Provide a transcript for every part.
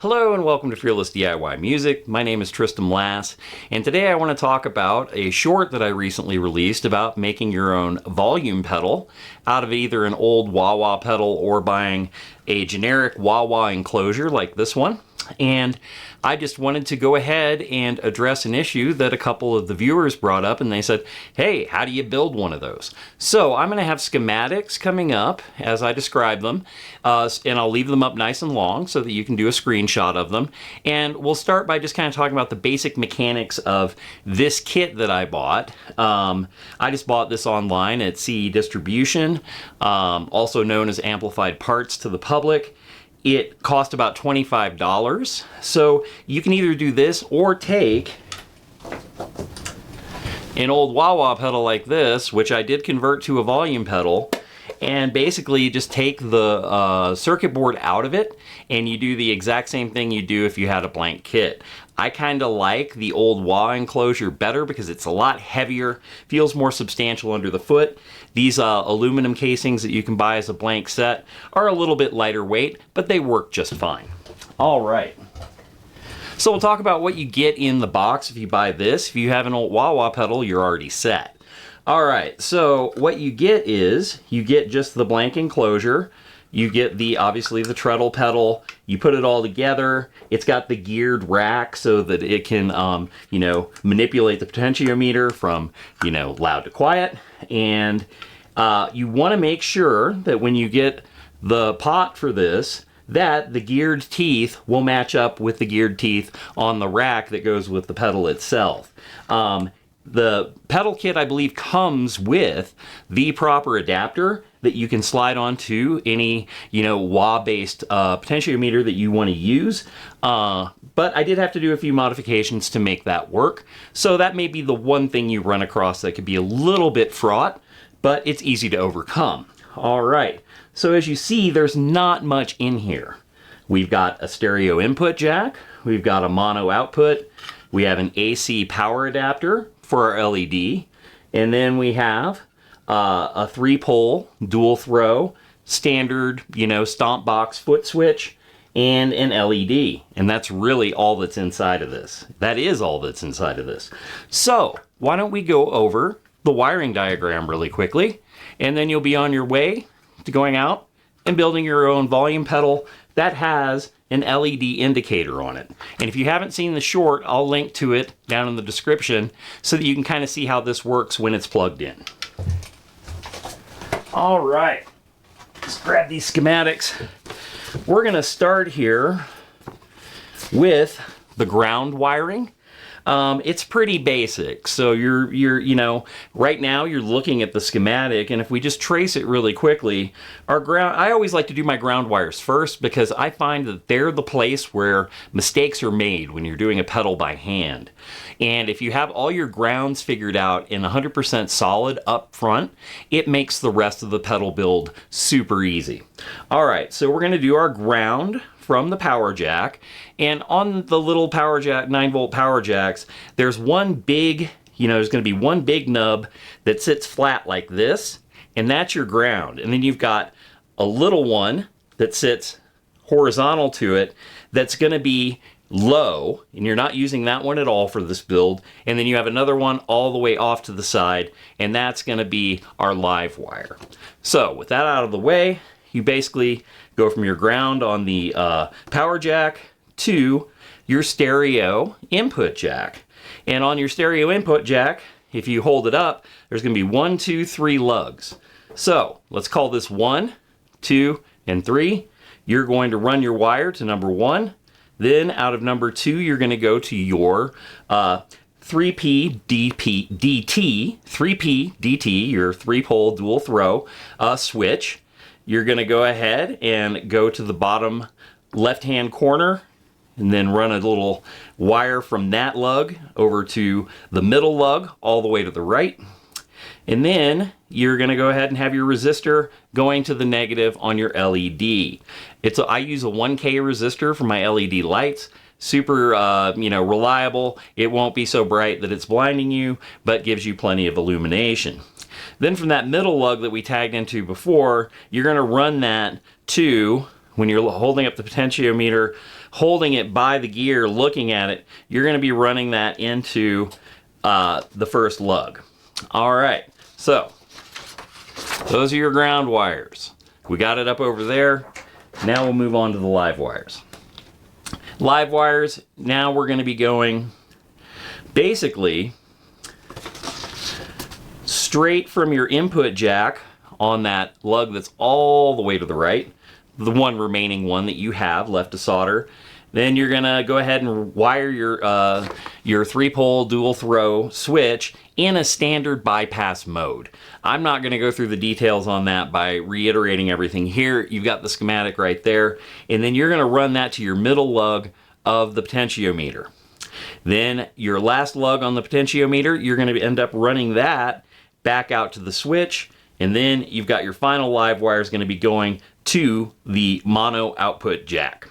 Hello and welcome to Fearless DIY Music. My name is Tristan Lass, and today I want to talk about a short that I recently released about making your own volume pedal out of either an old wah-wah pedal or buying a generic wah-wah enclosure like this one. And I just wanted to go ahead and address an issue that a couple of the viewers brought up, and they said, hey, how do you build one of those? So I'm going to have schematics coming up as I describe them, and I'll leave them up nice and long so that you can do a screenshot of them. And we'll start by just kind of talking about the basic mechanics of this kit that I bought. I just bought this online at CE Distribution, also known as Amplified Parts to the public. It cost about $25. So you can either do this or take an old wah-wah pedal like this, which I did convert to a volume pedal, and basically just take the circuit board out of it and you do the exact same thing you do if you had a blank kit. I kind of like the old wah enclosure better because it's a lot heavier, feels more substantial under the foot. These aluminum casings that you can buy as a blank set are a little bit lighter weight, but they work just fine. All right. So we'll talk about what you get in the box if you buy this. If you have an old wah-wah pedal, you're already set. All right, so what you get is you get just the blank enclosure. You get obviously the treadle pedal. You put it all together. It's got the geared rack so that it can, manipulate the potentiometer from, loud to quiet. And you want to make sure that when you get the pot for this, that the geared teeth will match up with the geared teeth on the rack that goes with the pedal itself. The pedal kit, I believe, comes with the proper adapter that you can slide onto any, wah-based potentiometer that you want to use. But I did have to do a few modifications to make that work. So that may be the one thing you run across that could be a little bit fraught, but it's easy to overcome. All right, so as you see, there's not much in here. We've got a stereo input jack. We've got a mono output. We have an AC power adapter for our LED. And then we have a 3-pole dual throw standard, stomp box foot switch and an LED. And that's really all that's inside of this. That is all that's inside of this. So why don't we go over the wiring diagram really quickly, and then you'll be on your way to going out and building your own volume pedal that has an LED indicator on it. And if you haven't seen the short, I'll link to it down in the description so that you can kind of see how this works when it's plugged in. All right, let's grab these schematics. We're going to start here with the ground wiring. It's pretty basic. So right now you're looking at the schematic, and if we just trace it really quickly, I always like to do my ground wires first because I find that they're the place where mistakes are made when you're doing a pedal by hand. And if you have all your grounds figured out in 100% solid up front, it makes the rest of the pedal build super easy. All right, so we're going to do our ground from the power jack, and on the little power jack, 9-volt power jacks, there's one big, there's going to be one big nub that sits flat like this, and that's your ground. And then you've got a little one that sits horizontal to it that's going to be low, and you're not using that one at all for this build. And then you have another one all the way off to the side, and that's going to be our live wire. So with that out of the way, you basically go from your ground on the power jack to your stereo input jack. And on your stereo input jack, if you hold it up, there's going to be 1, 2, 3 lugs. So let's call this 1, 2, and 3. You're going to run your wire to number 1. Then out of number 2, you're going to go to your 3P DT, your 3-pole dual throw switch. You're going to go ahead and go to the bottom left-hand corner and then run a little wire from that lug over to the middle lug all the way to the right. And then you're going to go ahead and have your resistor going to the negative on your LED. I use a 1K resistor for my LED lights. Super, reliable. It won't be so bright that it's blinding you, but gives you plenty of illumination. Then from that middle lug that we tagged into before, you're going to run that to, when you're holding up the potentiometer, holding it by the gear, looking at it, you're going to be running that into the first lug. All right, so those are your ground wires. We got it up over there. Now we'll move on to the live wires. Live wires, now we're going to be going basically straight from your input jack on that lug that's all the way to the right, the one remaining one that you have left to solder. Then you're gonna go ahead and wire your 3-pole dual throw switch in a standard bypass mode. I'm not gonna go through the details on that by reiterating everything here. You've got the schematic right there, and then you're gonna run that to your middle lug of the potentiometer. Then your last lug on the potentiometer, you're gonna end up running that back out to the switch, and then you've got your final live wire is gonna be going to the mono output jack.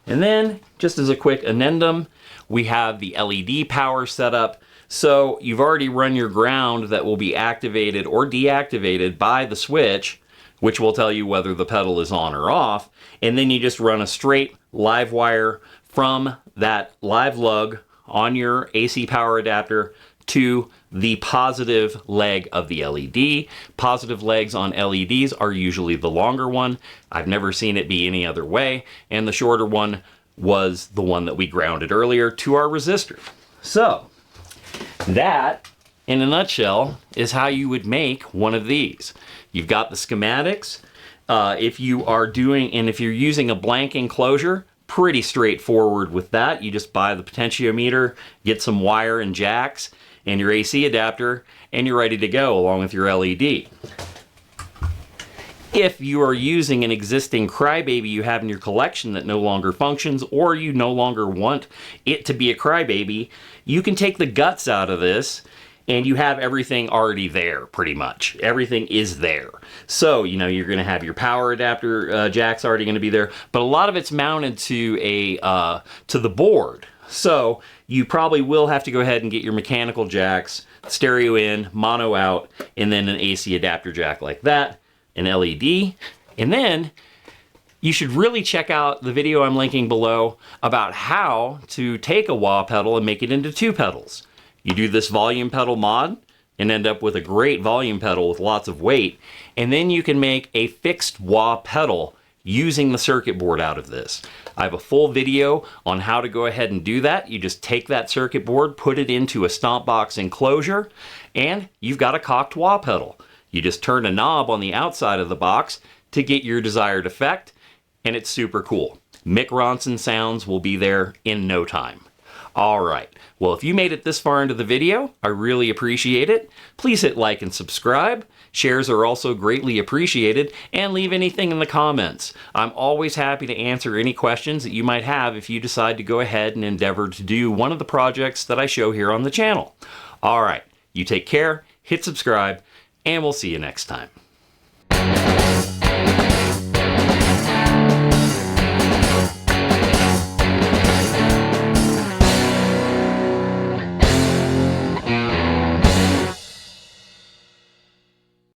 And then, just as a quick addendum, we have the LED power setup. So you've already run your ground that will be activated or deactivated by the switch, which will tell you whether the pedal is on or off. And then you just run a straight live wire from that live lug on your AC power adapter to the positive leg of the LED. Positive legs on LEDs are usually the longer one. I've never seen it be any other way. And the shorter one was the one that we grounded earlier to our resistor. So that, in a nutshell, is how you would make one of these. You've got the schematics. If you're using a blank enclosure, pretty straightforward with that. You just buy the potentiometer, get some wire and jacks, and your AC adapter, and you're ready to go along with your LED. If you are using an existing crybaby you have in your collection that no longer functions, or you no longer want it to be a crybaby, you can take the guts out of this and you have everything already there, pretty much. Everything is there. So, you're gonna have your power adapter jacks already gonna be there, but a lot of it's mounted to the board. So you probably will have to go ahead and get your mechanical jacks, stereo in, mono out, and then an AC adapter jack like that, an LED. And then you should really check out the video I'm linking below about how to take a wah pedal and make it into 2 pedals. You do this volume pedal mod and end up with a great volume pedal with lots of weight, and then you can make a fixed wah pedal using the circuit board out of this. I have a full video on how to go ahead and do that. You just take that circuit board, put it into a stomp box enclosure, and you've got a cocked wah pedal. You just turn a knob on the outside of the box to get your desired effect, and it's super cool. Mick Ronson sounds will be there in no time. All right, well, if you made it this far into the video, I really appreciate it. Please hit like and subscribe. Shares are also greatly appreciated, and leave anything in the comments. I'm always happy to answer any questions that you might have if you decide to go ahead and endeavor to do one of the projects that I show here on the channel. All right, you take care, hit subscribe, and we'll see you next time.